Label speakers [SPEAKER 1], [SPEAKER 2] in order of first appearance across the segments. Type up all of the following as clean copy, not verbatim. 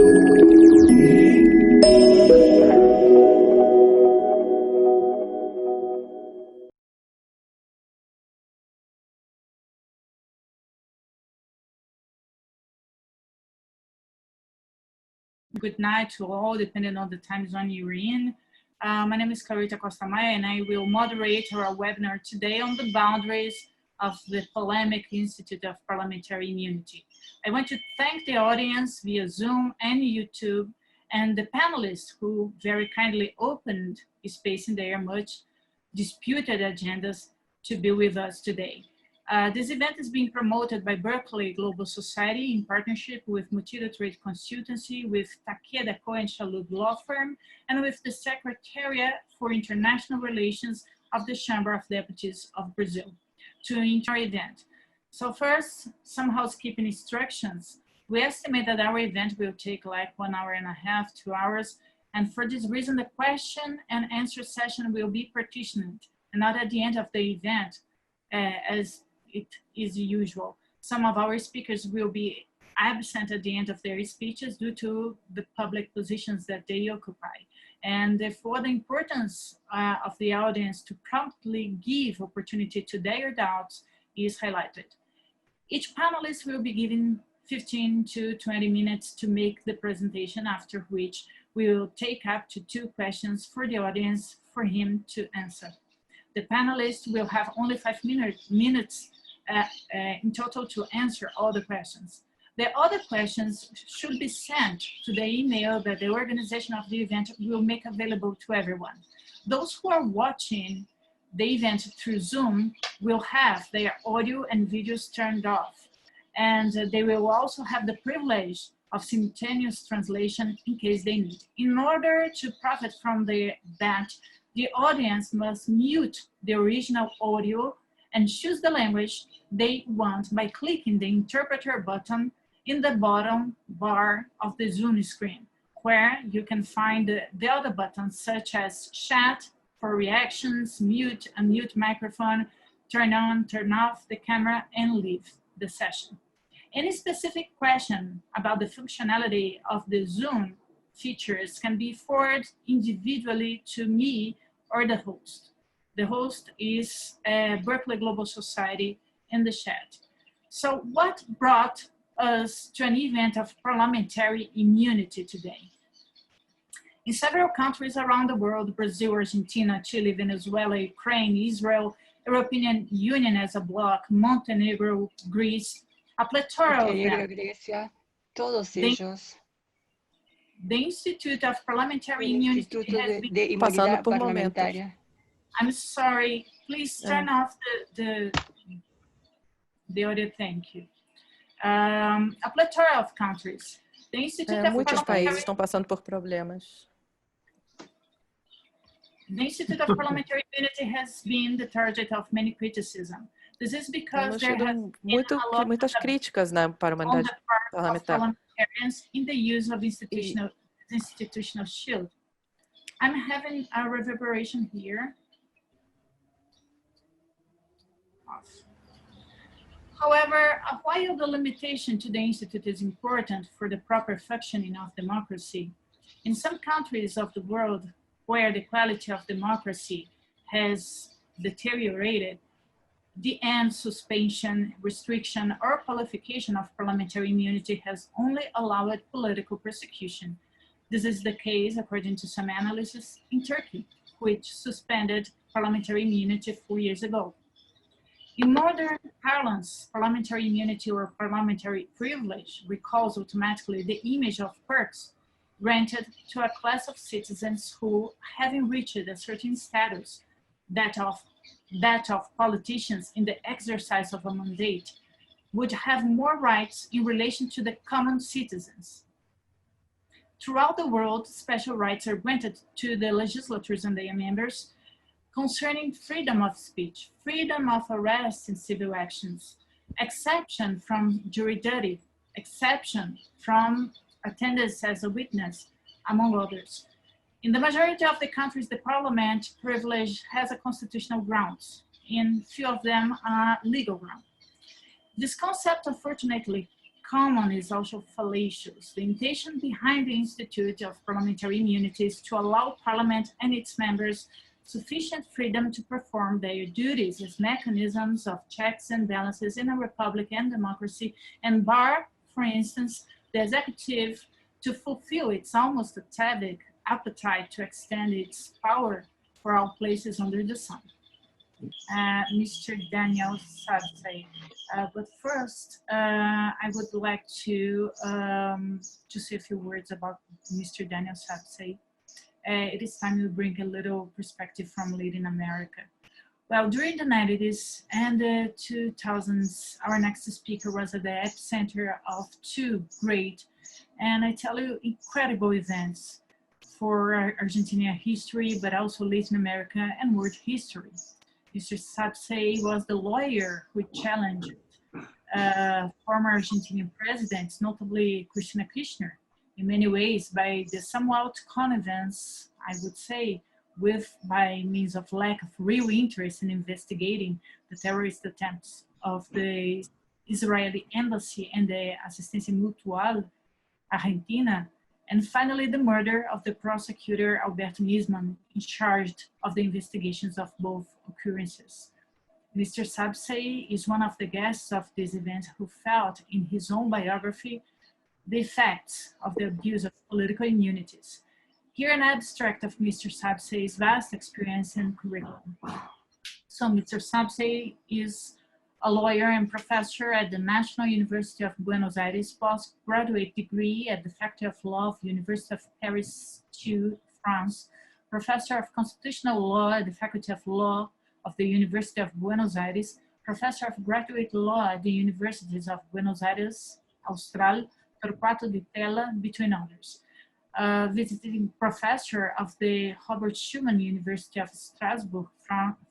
[SPEAKER 1] Good night to all, depending on the time zone you're in. My name is Carita Costa Maia, and I will moderate our webinar today on the boundaries of the Polemic Institute of Parliamentary Immunity. I want to thank the audience via Zoom and YouTube, and the panelists who very kindly opened space in their much disputed agendas to be with us today. This event is being promoted by Berkeley Global Society in partnership with Motillo Trade Consultancy, with Takeda Cohen Chalub Law Firm, and with the Secretariat for International Relations of the Chamber of Deputies of Brazil to enter our event. So first, some housekeeping instructions. We estimate that our event will take like 1 hour and a half, 2 hours. And for this reason, the question and answer session will be partitioned and not at the end of the event, as it is usual. Some of our speakers will be absent at the end of their speeches due to the public positions that they occupy. And therefore, the importance of the audience to promptly give opportunity to their doubts is highlighted. Each panelist will be given 15 to 20 minutes to make the presentation, after which we will take up to 2 questions for the audience for him to answer. The panelists will have only 5 minutes in total to answer all the questions. The other questions should be sent to the email that the organization of the event will make available to everyone. Those who are watching the event through Zoom will have their audio and videos turned off, and they will also have the privilege of simultaneous translation in case they need. In order to profit from that, the audience must mute the original audio and choose the language they want by clicking the interpreter button in the bottom bar of the Zoom screen, where you can find the other buttons such as chat for reactions, mute, unmute microphone, turn on, turn off the camera, and leave the session. Any specific question about the functionality of the Zoom features can be forwarded individually to me or the host. The host is Berkeley Global Society in the chat. So what brought us to an event of parliamentary immunity today? In several countries around the world, Brazil, Argentina, Chile, Venezuela, Ukraine, Israel, European Union as a bloc, Montenegro, Greece, a plethora of them.
[SPEAKER 2] Grecia, todos ellos.
[SPEAKER 1] The Institute of Parliamentary Immunity has been
[SPEAKER 2] de Inmunidad Parlamentaria.
[SPEAKER 1] I'm sorry, please turn off the audio, thank you. A plethora of countries. The Institute of
[SPEAKER 3] Muitos países estão passando por problemas.
[SPEAKER 1] The Institute of Parliamentary Immunity has been the target of many criticism. This is because there has been
[SPEAKER 3] muitas críticas na
[SPEAKER 1] parliamentarians in the use of institutional shield. I'm having a reverberation here. Off. However, while the limitation to the Institute is important for the proper functioning of democracy, in some countries of the world where the quality of democracy has deteriorated, the end, suspension, restriction, or qualification of parliamentary immunity has only allowed political persecution. This is the case, according to some analysis, in Turkey, which suspended parliamentary immunity 4 years ago. In modern parlance, parliamentary immunity or parliamentary privilege recalls automatically the image of perks granted to a class of citizens who, having reached a certain status, that of politicians in the exercise of a mandate, would have more rights in relation to the common citizens. Throughout the world, special rights are granted to the legislators and their members concerning freedom of speech, freedom of arrest in civil actions, exception from jury duty, exception from attendance as a witness, among others. In the majority of the countries, the parliament privilege has a constitutional grounds. In few of them are legal grounds. This concept, unfortunately, common is also fallacious. The intention behind the Institute of Parliamentary Immunity is to allow Parliament and its members sufficient freedom to perform their duties as mechanisms of checks and balances in a republic and democracy, and bar, for instance, the executive to fulfill its almost atavic appetite to extend its power for all places under the sun. Mr. Daniel Sabsay. But first, I would like to say a few words about Mr. Daniel Sabsay. It is time to bring a little perspective from Latin America. Well, during the 90s and the 2000s, our next speaker was at the epicenter of two great, and I tell you, incredible events for Argentina history, but also Latin America and world history. Mr. Sabsay was the lawyer who challenged former Argentinian presidents, notably Cristina Kirchner, in many ways by the somewhat connivance, I would say, by means of lack of real interest in investigating the terrorist attempts of the Israeli embassy and the Asistencia Mutual Argentina, and finally the murder of the prosecutor Alberto Nisman, in charge of the investigations of both occurrences. Mr. Sabsay is one of the guests of this event who felt in his own biography the effects of the abuse of political immunities. Here an abstract of Mr. Sabsay's vast experience and curriculum. So Mr. Sabsay is a lawyer and professor at the National University of Buenos Aires, postgraduate degree at the Faculty of Law of the University of Paris II, France, professor of constitutional law at the Faculty of Law of the University of Buenos Aires, professor of graduate law at the Universities of Buenos Aires, Austral, Torquato de Tella, between others. Visiting professor of the Robert Schuman University of Strasbourg,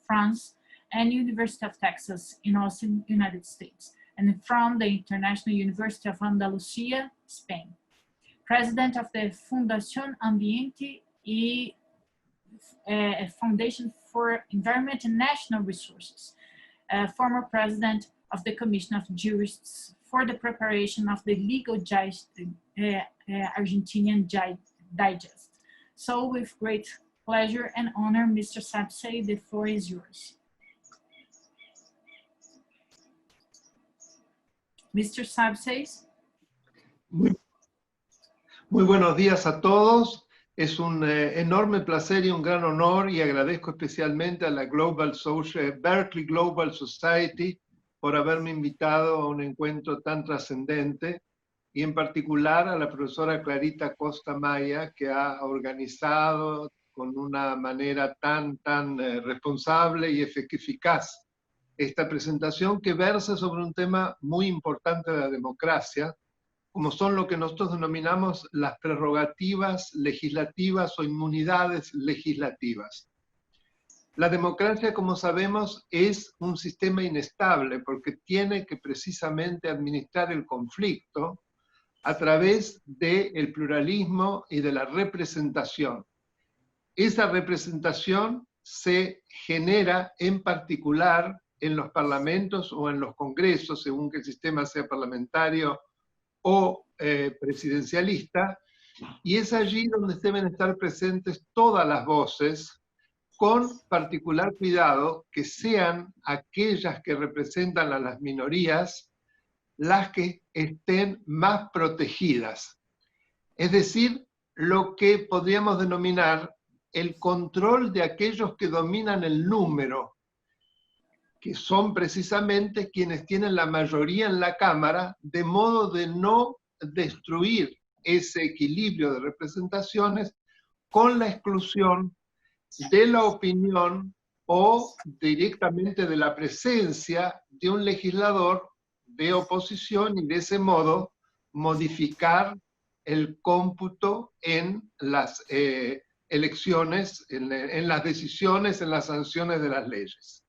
[SPEAKER 1] France, and University of Texas in Austin, United States, and from the International University of Andalusia, Spain. President of the Fundación Ambiente y Foundation for Environment and National Resources. Former president of the Commission of Jurists for the preparation of the Legal Argentinian Digest. So with great pleasure and honor, Mr. Sabsay, the floor is yours. Mr. Sabsay.
[SPEAKER 4] Muy buenos días a todos. Es un enorme placer y un gran honor, y agradezco especialmente a la Berkeley Global Society por haberme invitado a un encuentro tan trascendente, y en particular a la profesora Clarita Costa Maya, que ha organizado con una manera tan responsable y eficaz esta presentación, que versa sobre un tema muy importante de la democracia, como son lo que nosotros denominamos las prerrogativas legislativas o inmunidades legislativas. La democracia, como sabemos, es un sistema inestable porque tiene que precisamente administrar el conflicto a través del pluralismo y de la representación. Esa representación se genera en particular en los parlamentos o en los congresos, según que el sistema sea parlamentario o presidencialista, y es allí donde deben estar presentes todas las voces, con particular cuidado que sean aquellas que representan a las minorías las que estén más protegidas. Es decir, lo que podríamos denominar el control de aquellos que dominan el número, que son precisamente quienes tienen la mayoría en la Cámara, de modo de no destruir ese equilibrio de representaciones con la exclusión de la opinión o directamente de la presencia de un legislador de oposición, y de ese modo modificar el cómputo en las elecciones, en las decisiones, en las sanciones de las leyes.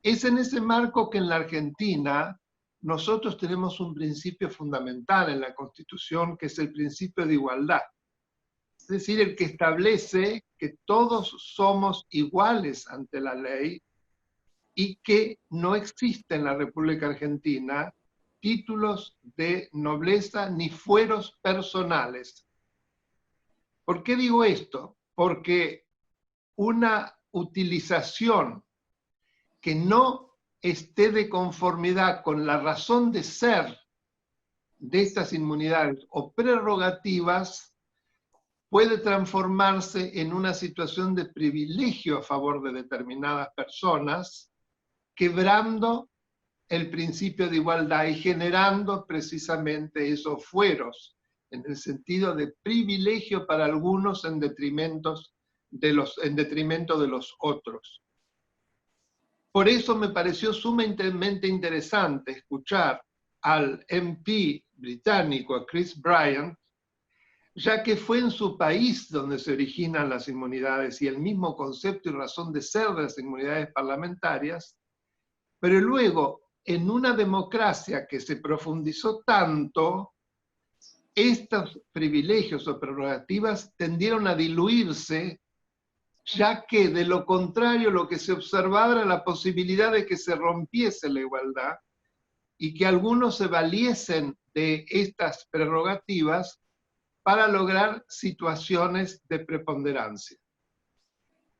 [SPEAKER 4] Es en ese marco que en la Argentina nosotros tenemos un principio fundamental en la Constitución, que es el principio de igualdad. Es decir, el que establece que todos somos iguales ante la ley y que no existe en la República Argentina títulos de nobleza ni fueros personales. ¿Por qué digo esto? Porque una utilización que no esté de conformidad con la razón de ser de estas inmunidades o prerrogativas puede transformarse en una situación de privilegio a favor de determinadas personas, quebrando el principio de igualdad y generando precisamente esos fueros, en el sentido de privilegio para algunos en detrimento de los otros. Por eso me pareció sumamente interesante escuchar al MP británico, a Chris Bryant, ya que fue en su país donde se originan las inmunidades y el mismo concepto y razón de ser de las inmunidades parlamentarias, pero luego, en una democracia que se profundizó tanto, estos privilegios o prerrogativas tendieron a diluirse, ya que de lo contrario lo que se observaba era la posibilidad de que se rompiese la igualdad y que algunos se valiesen de estas prerrogativas para lograr situaciones de preponderancia.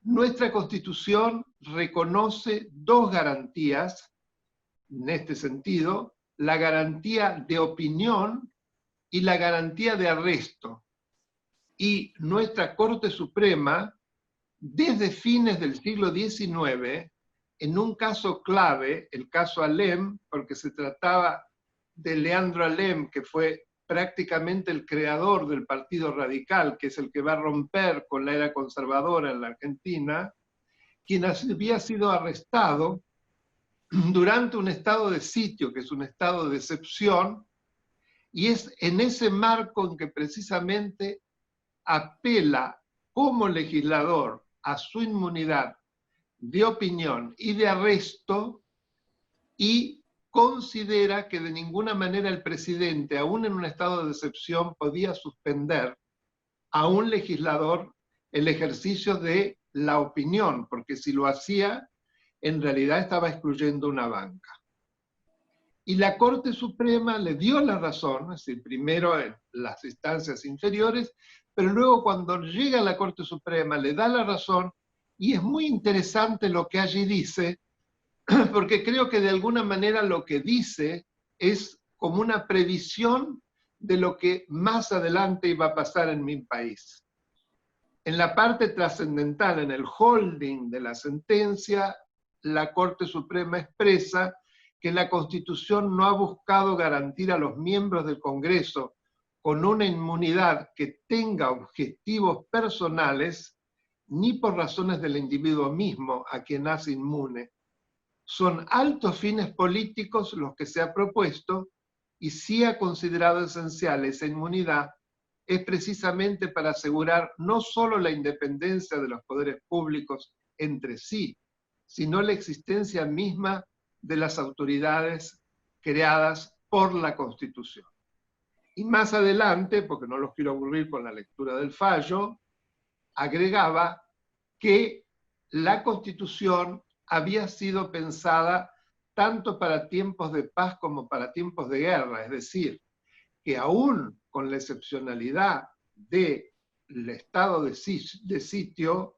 [SPEAKER 4] Nuestra Constitución reconoce dos garantías en este sentido: la garantía de opinión y la garantía de arresto. Y nuestra Corte Suprema, desde fines del siglo XIX, en un caso clave, el caso Alem, porque se trataba de Leandro Alem, que fue prácticamente el creador del Partido Radical, que es el que va a romper con la era conservadora en la Argentina, quien había sido arrestado durante un estado de sitio, que es un estado de excepción, y es en ese marco en que precisamente apela como legislador a su inmunidad de opinión y de arresto, y considera que de ninguna manera el presidente, aún en un estado de excepción, podía suspender a un legislador el ejercicio de la opinión, porque si lo hacía, en realidad estaba excluyendo una banca. Y la Corte Suprema le dio la razón, es decir, primero en las instancias inferiores, pero luego cuando llega a la Corte Suprema le da la razón, y es muy interesante lo que allí dice, porque creo que de alguna manera lo que dice es como una previsión de lo que más adelante iba a pasar en mi país. En la parte trascendental, en el holding de la sentencia, la Corte Suprema expresa que la Constitución no ha buscado garantir a los miembros del Congreso con una inmunidad que tenga objetivos personales, ni por razones del individuo mismo a quien hace inmune. Son altos fines políticos los que se ha propuesto, y sí ha considerado esencial esa inmunidad, es precisamente para asegurar no solo la independencia de los poderes públicos entre sí, sino la existencia misma de las autoridades creadas por la Constitución. Y más adelante, porque no los quiero aburrir con la lectura del fallo, agregaba que la Constitución había sido pensada tanto para tiempos de paz como para tiempos de guerra, es decir, que aún con la excepcionalidad del estado de sitio,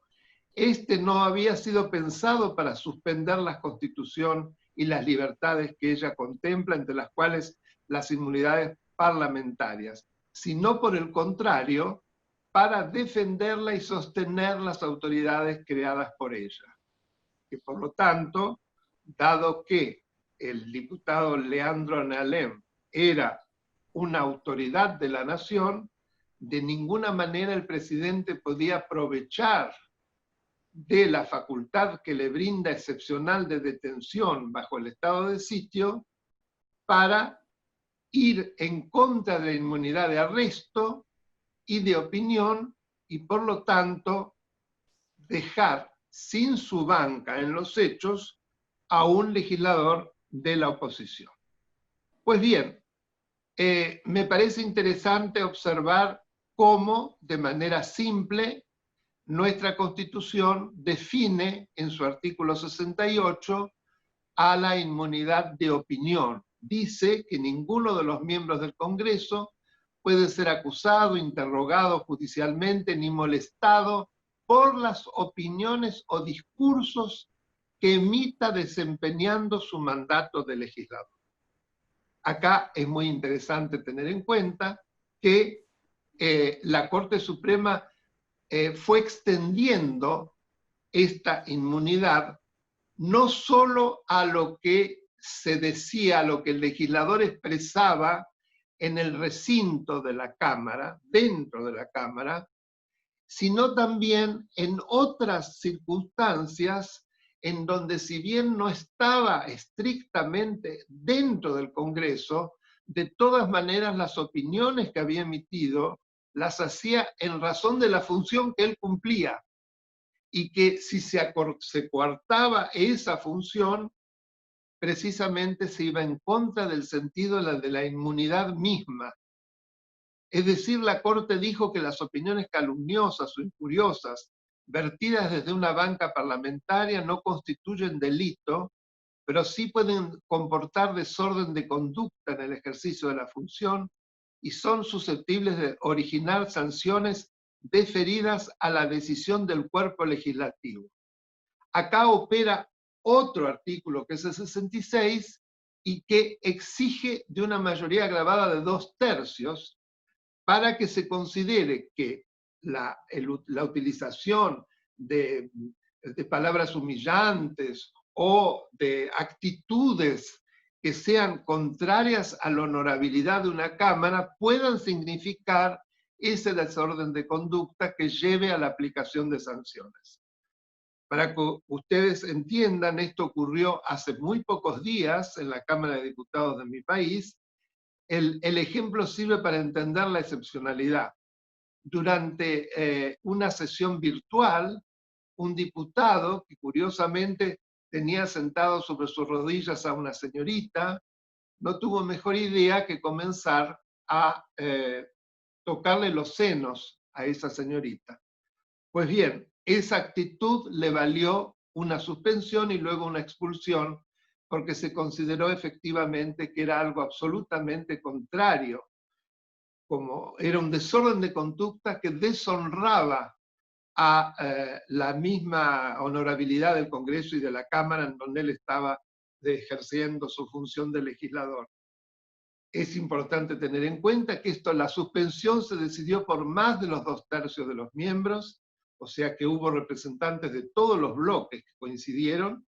[SPEAKER 4] este no había sido pensado para suspender la Constitución y las libertades que ella contempla, entre las cuales las inmunidades parlamentarias, sino por el contrario, para defenderla y sostener las autoridades creadas por ella. Que por lo tanto, dado que el diputado Leandro Alem era una autoridad de la nación, de ninguna manera el presidente podía aprovechar de la facultad que le brinda excepcional de detención bajo el estado de sitio para ir en contra de la inmunidad de arresto y de opinión, y por lo tanto dejar sin su banca en los hechos a un legislador de la oposición. Pues bien, me parece interesante observar cómo, de manera simple, nuestra Constitución define en su artículo 68 a la inmunidad de opinión, dice que ninguno de los miembros del Congreso puede ser acusado, interrogado judicialmente ni molestado por las opiniones o discursos que emita desempeñando su mandato de legislador. Acá es muy interesante tener en cuenta que la Corte Suprema fue extendiendo esta inmunidad no solo a lo que se decía, a lo que el legislador expresaba en el recinto de la Cámara, dentro de la Cámara, sino también en otras circunstancias en donde, si bien no estaba estrictamente dentro del Congreso, de todas maneras las opiniones que había emitido las hacía en razón de la función que él cumplía, y que si se coartaba esa función, precisamente se iba en contra del sentido de la inmunidad misma. Es decir, la Corte dijo que las opiniones calumniosas o injuriosas vertidas desde una banca parlamentaria no constituyen delito, pero sí pueden comportar desorden de conducta en el ejercicio de la función y son susceptibles de originar sanciones deferidas a la decisión del cuerpo legislativo. Acá opera otro artículo, que es el 66, y que exige de una mayoría agravada de 2/3 para que se considere que la utilización de palabras humillantes o de actitudes que sean contrarias a la honorabilidad de una Cámara puedan significar ese desorden de conducta que lleve a la aplicación de sanciones. Para que ustedes entiendan, esto ocurrió hace muy pocos días en la Cámara de Diputados de mi país. El ejemplo sirve para entender la excepcionalidad. Durante una sesión virtual, un diputado, que curiosamente tenía sentado sobre sus rodillas a una señorita, no tuvo mejor idea que comenzar a tocarle los senos a esa señorita. Pues bien, esa actitud le valió una suspensión y luego una expulsión, porque se consideró efectivamente que era algo absolutamente contrario, como era un desorden de conducta que deshonraba a la misma honorabilidad del Congreso y de la Cámara en donde él estaba ejerciendo su función de legislador. Es importante tener en cuenta que la suspensión se decidió por más de los 2/3 de los miembros, o sea que hubo representantes de todos los bloques que coincidieron,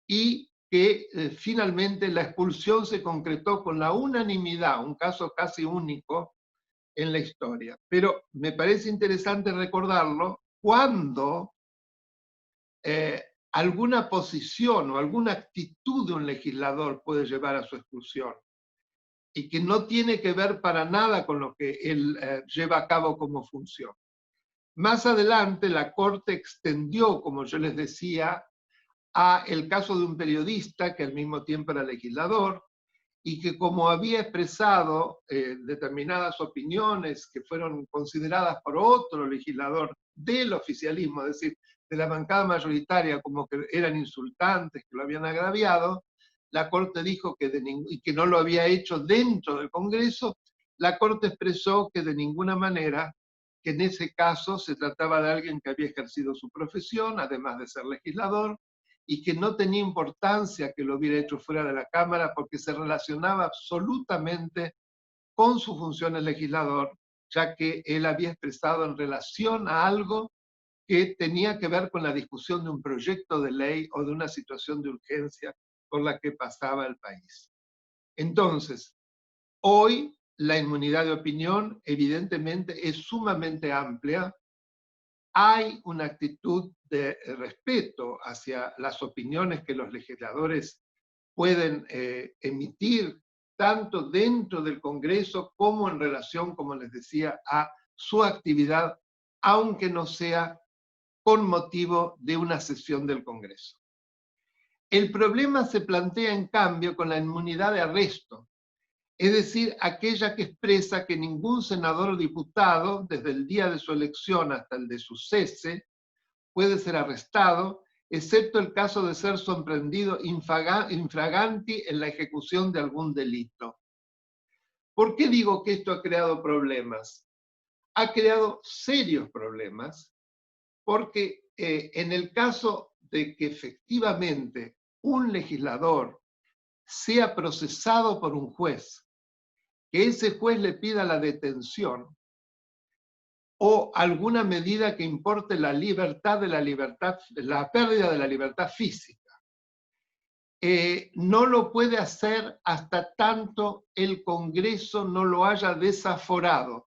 [SPEAKER 4] y que finalmente la expulsión se concretó con la unanimidad, un caso casi único en la historia. Pero me parece interesante recordarlo cuando alguna posición o alguna actitud de un legislador puede llevar a su expulsión, y que no tiene que ver para nada con lo que él lleva a cabo como función. Más adelante la Corte extendió, como yo les decía, a el caso de un periodista que al mismo tiempo era legislador y que, como había expresado determinadas opiniones que fueron consideradas por otro legislador del oficialismo, es decir, de la bancada mayoritaria, como que eran insultantes, que lo habían agraviado, la Corte dijo y que no lo había hecho dentro del Congreso. La Corte expresó que de ninguna manera, que en ese caso se trataba de alguien que había ejercido su profesión, además de ser legislador, y que no tenía importancia que lo hubiera hecho fuera de la Cámara porque se relacionaba absolutamente con su función de legislador, ya que él había expresado en relación a algo que tenía que ver con la discusión de un proyecto de ley o de una situación de urgencia por la que pasaba el país. Entonces, hoy la inmunidad de opinión evidentemente es sumamente amplia. Hay una actitud de respeto hacia las opiniones que los legisladores pueden emitir, tanto dentro del Congreso como en relación, como les decía, a su actividad, aunque no sea con motivo de una sesión del Congreso. El problema se plantea, en cambio, con la inmunidad de arresto, es decir, aquella que expresa que ningún senador o diputado, desde el día de su elección hasta el de su cese, puede ser arrestado excepto el caso de ser sorprendido infraganti en la ejecución de algún delito. ¿Por qué digo que esto ha creado problemas? Ha creado serios problemas porque en el caso de que efectivamente un legislador sea procesado por un juez, que ese juez le pida la detención o alguna medida que importe la pérdida de la libertad física, no lo puede hacer hasta tanto el Congreso no lo haya desaforado.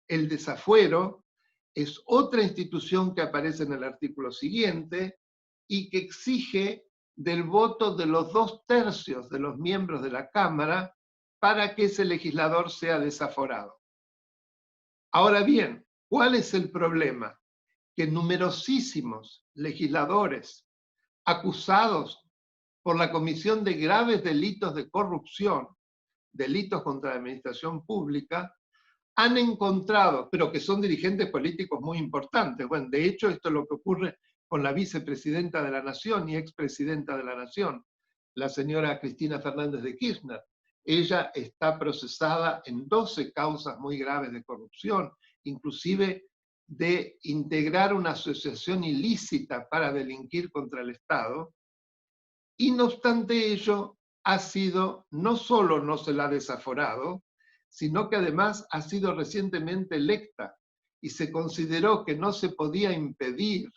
[SPEAKER 4] El desafuero es otra institución que aparece en el artículo siguiente y que exige del voto de los 2/3 de los miembros de la Cámara para que ese legislador sea desaforado. Ahora bien, ¿cuál es el problema? Que numerosísimos legisladores acusados por la comisión de graves delitos de corrupción, delitos contra la administración pública, han encontrado, pero que son dirigentes políticos muy importantes. Bueno, de hecho, esto es lo que ocurre con la vicepresidenta de la Nación y expresidenta de la Nación, la señora Cristina Fernández de Kirchner. Ella está procesada en 12 causas muy graves de corrupción, inclusive de integrar una asociación ilícita para delinquir contra el Estado. Y no obstante ello, no solo no se la ha desaforado, sino que además ha sido recientemente electa y se consideró que no se podía impedir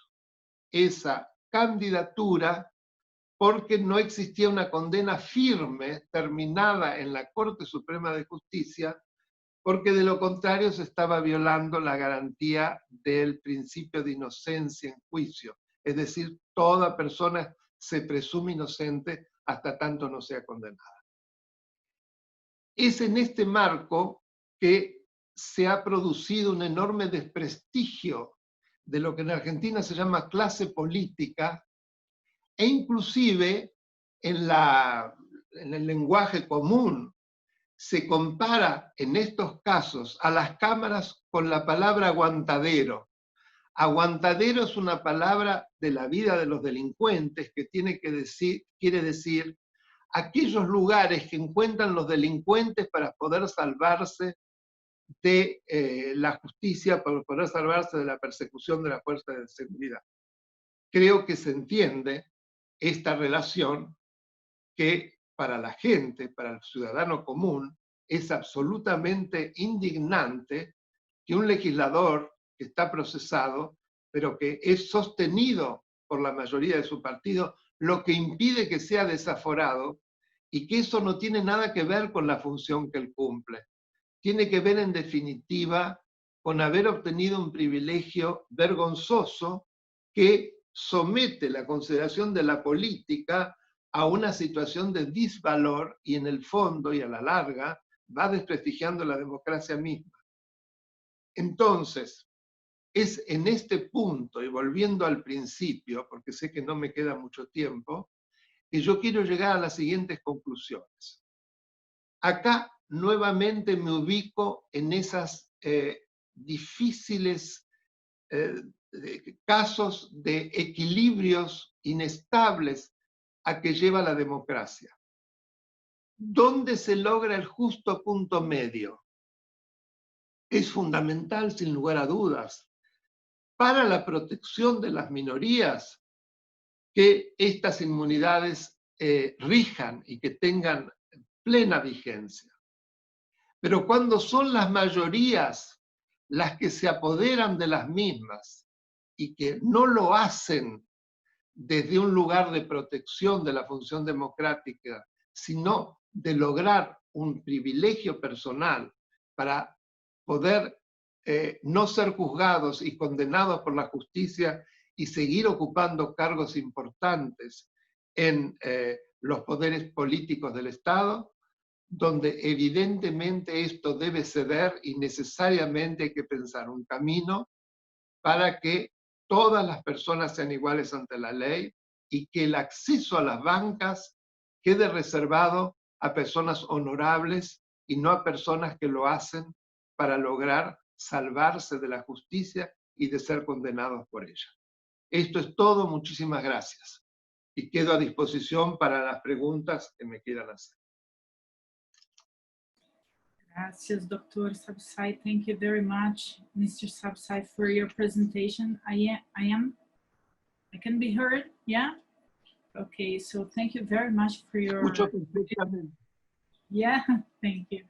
[SPEAKER 4] esa candidatura porque no existía una condena firme terminada en la Corte Suprema de Justicia, porque de lo contrario se estaba violando la garantía del principio de inocencia en juicio. Es decir, toda persona se presume inocente hasta tanto no sea condenada. Es en este marco que se ha producido un enorme desprestigio de lo que en Argentina se llama clase política, e inclusive en el lenguaje común se compara en estos casos a las cámaras con la palabra aguantadero. Aguantadero es una palabra de la vida de los delincuentes que quiere decir aquellos lugares que encuentran los delincuentes para poder salvarse de la justicia, para poder salvarse de la persecución de las fuerzas de seguridad. Creo que se entiende esta relación que para la gente, para el ciudadano común, es absolutamente indignante que un legislador que está procesado, pero que es sostenido por la mayoría de su partido, lo que impide que sea desaforado, y que eso no tiene nada que ver con la función que él cumple. Tiene que ver, en definitiva, con haber obtenido un privilegio vergonzoso que somete la consideración de la política a una situación de disvalor y en el fondo y a la larga va desprestigiando la democracia misma. Entonces, es en este punto, y volviendo al principio, porque sé que no me queda mucho tiempo, que yo quiero llegar a las siguientes conclusiones. Acá nuevamente me ubico en esas difíciles casos de equilibrios inestables a que lleva la democracia. ¿Dónde se logra el justo punto medio? Es fundamental, sin lugar a dudas, para la protección de las minorías, que estas inmunidades rijan y que tengan plena vigencia. Pero cuando son las mayorías las que se apoderan de las mismas y que no lo hacen desde un lugar de protección de la función democrática, sino de lograr un privilegio personal para poder no ser juzgados y condenados por la justicia y seguir ocupando cargos importantes en los poderes políticos del Estado, donde evidentemente esto debe ceder y necesariamente hay que pensar un camino para que todas las personas sean iguales ante la ley y que el acceso a las bancas quede reservado a personas honorables y no a personas que lo hacen para lograr salvarse de la justicia y de ser condenados por ella. Esto es todo, muchísimas gracias. Y quedo a disposición para las preguntas que me quieran hacer.
[SPEAKER 1] Gracias, Dr. Sabsai. Thank you very much, Mr. Sabsai, for your presentation. I can be heard, yeah? Okay, so thank you very much for your...
[SPEAKER 4] Escucho perfectamente.
[SPEAKER 1] Yeah, thank you.